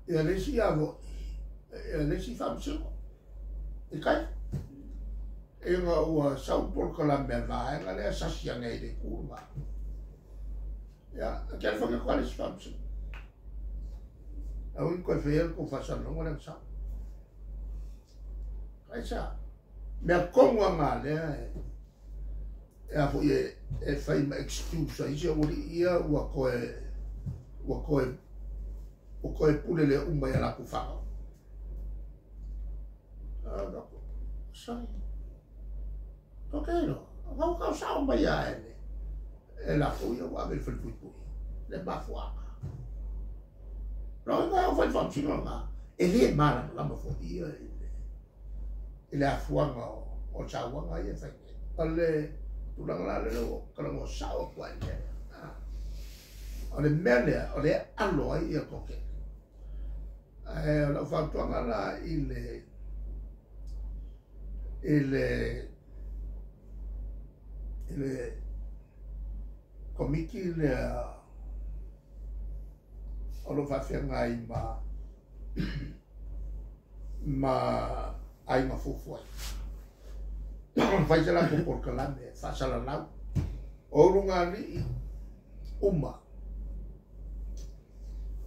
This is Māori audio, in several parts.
ia lesi avo ia lesi famsego e kai e nga ua sau por kala me vai nga le sasi anga i le kurma ia ke fa nga kwali famsego au ko fe ko fa sa no ngala sa ai sa me como nga le e a fo e fai ma excuse ai se uri ia ua koe o koe pule le umba ia la ku fa sai okay no vamos causar uma ia ela foi eu abri foi le ba foi não não foi vamos não ele é mala lá mas foi ele a foi o chau nga ia sai ale tulang la le kalau mo sao kwa le ole mele ole alo ia koke la fatto la il komiki le olo fa ngai ma ai ma fufu fai se la por calame fa sala la o lunga li uma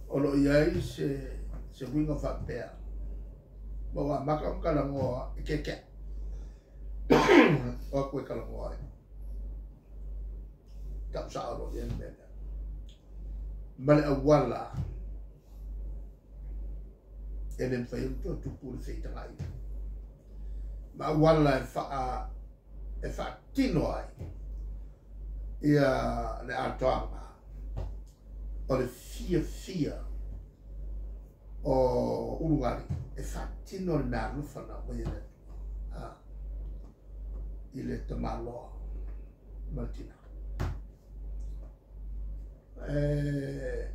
olo iai se winga fa pe ba maka kala ngo keke o ko kala ngo ai tap sa olo yen be male awala elen fai tu pul se tangai ma wala e fa tino ai ia le atoanga o le fia o ulugari e fa tino le malu fana o ile ile te malo martina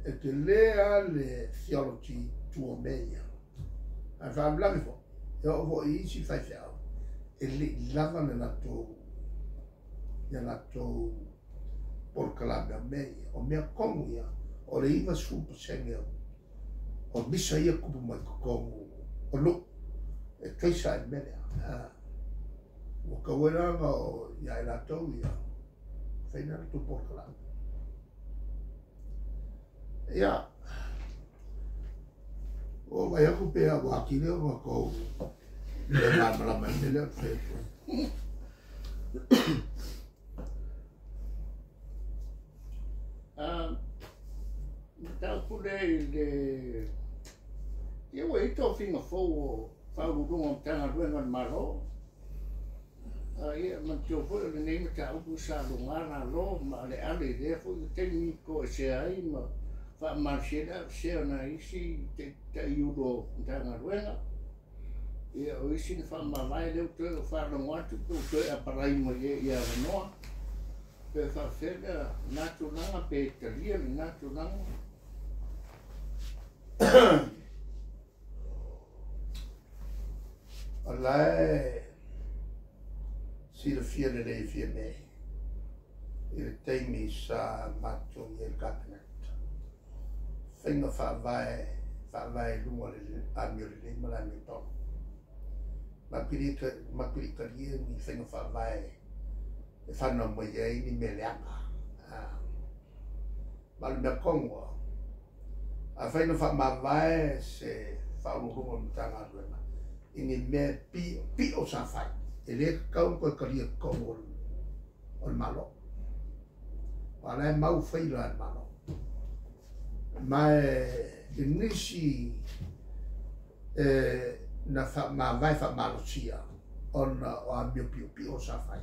e te lea le theology tuo meia a fa blami fo io vo si fai fiao e li lava nella por calabria me o mia comuia o le iva su posengeo o bisa ia kupu mai komu o lo e kaisa e mele o kawera o ia la to ia feina tu por calabria ia o vai a kupea wa kile o ko le la mandele feito tau pule le eu e to finga fo fa runga tanga ruenga malo ia man tio fo le nei ta u sa lunga na lo ma le ale de fo tecnico se ai ma fa marchela se na isi te iudo tanga ruenga ia o isi fa ma vai le to fa no watu to a parai mo ia no pe fa fela naturanga pe talia naturanga allai si le fia le fia me il teimi sa matto il cabinet finga fa vai lungo a mio le mala mi to ma qui calia mi finga fa vai e fanno mo ye ni me leanga ma le congo a fai no fa ma vai se fa un lungo mtanga ruema ini me pi o sa fai e le kau ko kalia congo o malo ala mau fai la malo ma inisi na fa ma vai fa malo sia on o a mio pi o sa fai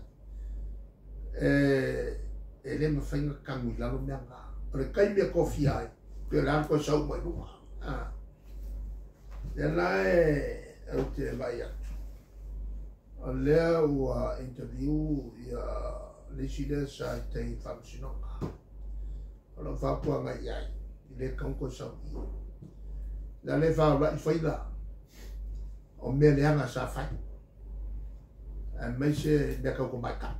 e le ma fai nga kangu la lo meanga pre kai me kofi ai pe la ko sa mo lu e la o te vai a le o interview ia le sile sa te function lo fa po nga ia le kan ko sa la le fa la fai la o me le anga sa fai e me se de ka ko mai ka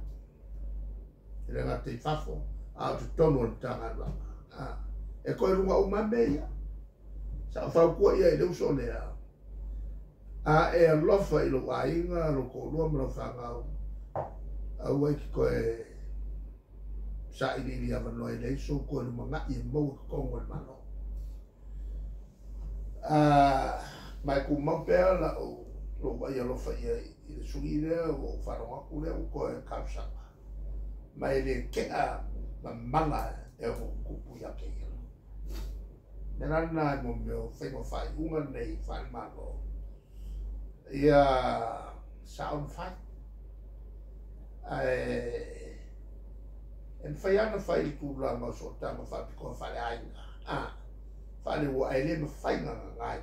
le nga te fafo a tu tono tanga la e ko runga o mambeia sa fa ko ia le so le a e alofa i lo ainga lo ko lo mo fa nga a wai ko e sa i ni ava no le so ko lo manga i mo ko ngo ma no mai ku ma pe la o lo vai alofa i le suile o fa ro ku le ko e ka sa mai le ke a manga e o ku pu ya ke nena na mo meu fai mo fai unga nei fai ma no ia sound fight en fai ana fai tu la ma so ta ma fai ko fai ai fai wo ai le ma fai nga ngai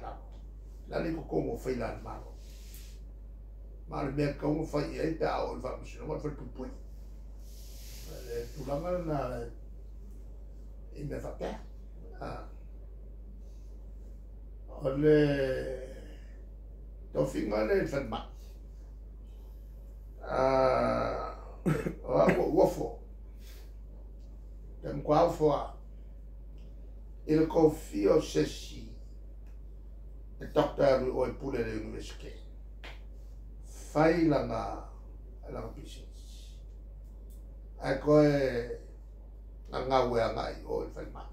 la le ko mo fai la ma le me ko mo fai ai ta o fa mi no fa tu pu tu la ma na e me fa pe ole to finga le fa ma wafo tem qual for ele confia o sesi e doctor o pule le universite fai la business a ko nga we nga o fa ma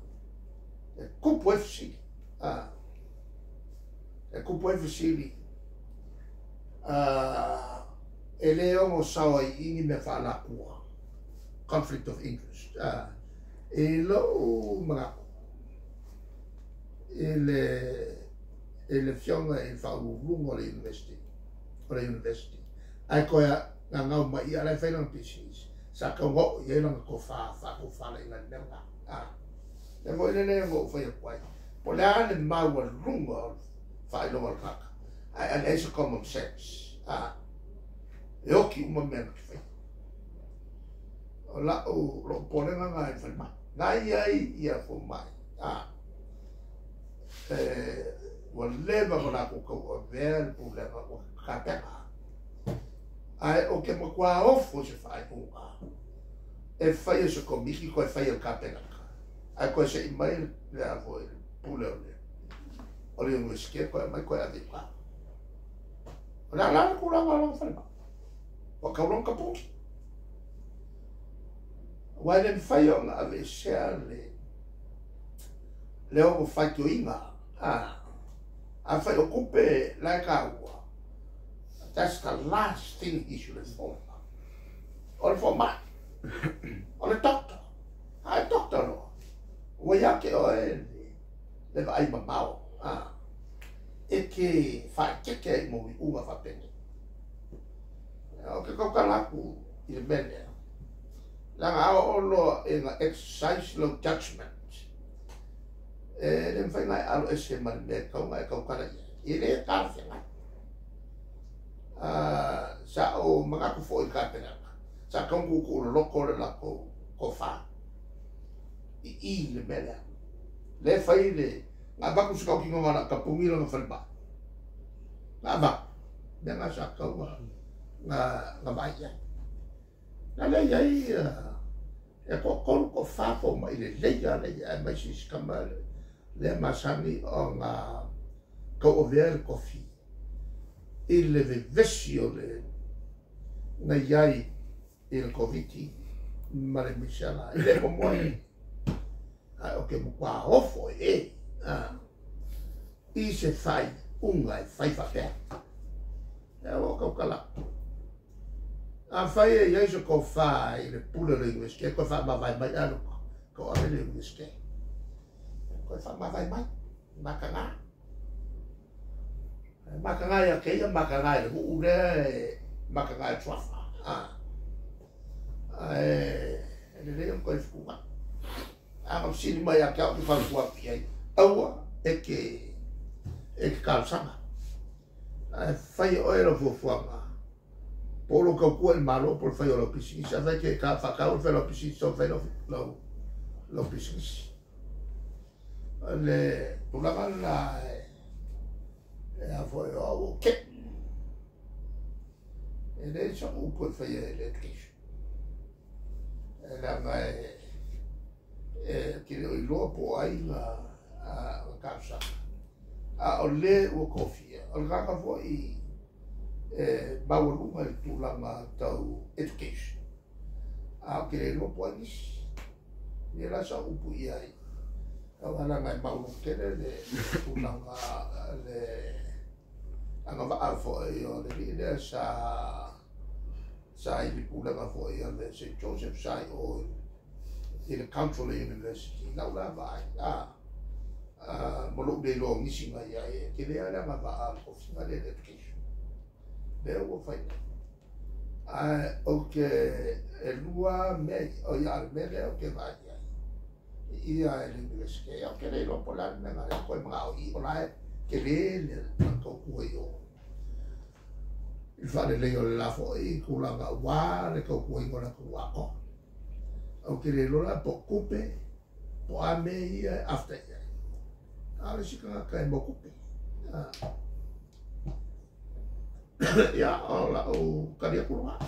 e kupo fc e kupo fc ele o mo sawa i me fa la kua conflict of interest e lo mga ele fionga e fa lungo le university ai ko ya nga ma i ala fa no business sa ka ngo ye no ko fa le na nenga e mo le ngo fa ye kwai po la le ma wa lungo fa lo ka and it's common sense e o ki uma mena ki fai o la o lo pone nga ngai fai mai ngai ai ia fo mai o leva ko la ko o ver po le ko ka pena ai o ke mo kwa ofo se fai ko e fai so ko miki ko fai o ka pena ai ko se mai le a vo po le o le mo ske ko mai ko a di pa la ko la ma fai mai o ka ron ka pu wa le fai o na ve le o fai to inga a fai o kupe la ka wa that's the last thing he should have thought about or for ma or the doctor no wa ya ke o le vai ma mau e ke fa ke mo u fa peni o ke ko kala ku i bene la o lo en exercise lo judgment le fai ngai alo ese man me ko ngai ko kala i le ka fa sa o mga ko foi ka pena sa ko ku lo ko la ko fa i le bene le fai le nga ba ku sa ko ki ngona ka pumilo nga fa ba nga ba nga sa ko nga ba ya na le ya e ko fa fo mai le ya mai si skama le masani o nga ko over coffee il le vessio le na yai il coviti ma le misala le mo o ke mo qua ofo i se fai unga fai fa pe o ko kala a fai e so ko fai le pula le inveske ko fa ma vai mai ano ko a le inveske ko fa ma vai mai makanga ya ke ya makanga le u le makanga trafa le ko fu ma a ko si mai ya ka fa ku a pi au e ke ka sama fai o era fu polo ka ku el malo por fai o pisi sa vai ke ka fa ka o fe lo pisi so fe lo pisi le tu la mala a foi o ke e le so u po fai le trish la mai che lo po ai a casa a o le ua kofia o le kaka fo'i maualuga i le tulaga tau education a o ke le loa po anisi ia la sa upu ia ai aualaga e maualuga kele le tulaga le agava'a fo'i o le li'i lea sa i le pulaga fo'i o le St. Joseph sai o i le Cultural University lau lava ai mo lo'u le lo ngisi mai ai ke lea le agava'a le kofiga le education lea ua faina o ke e lua mea o ia le mea lea o ke vai ai ia e le university o ke le lopo lana me ngare koe mga o i o lae ke le kaukua i o il fare le o le lafo i kulanga wa le kaukua i ngona kua ko o ke le lola po kupe po ame ia after ia ale sika ka e mo kupe ya o la o karia kulanga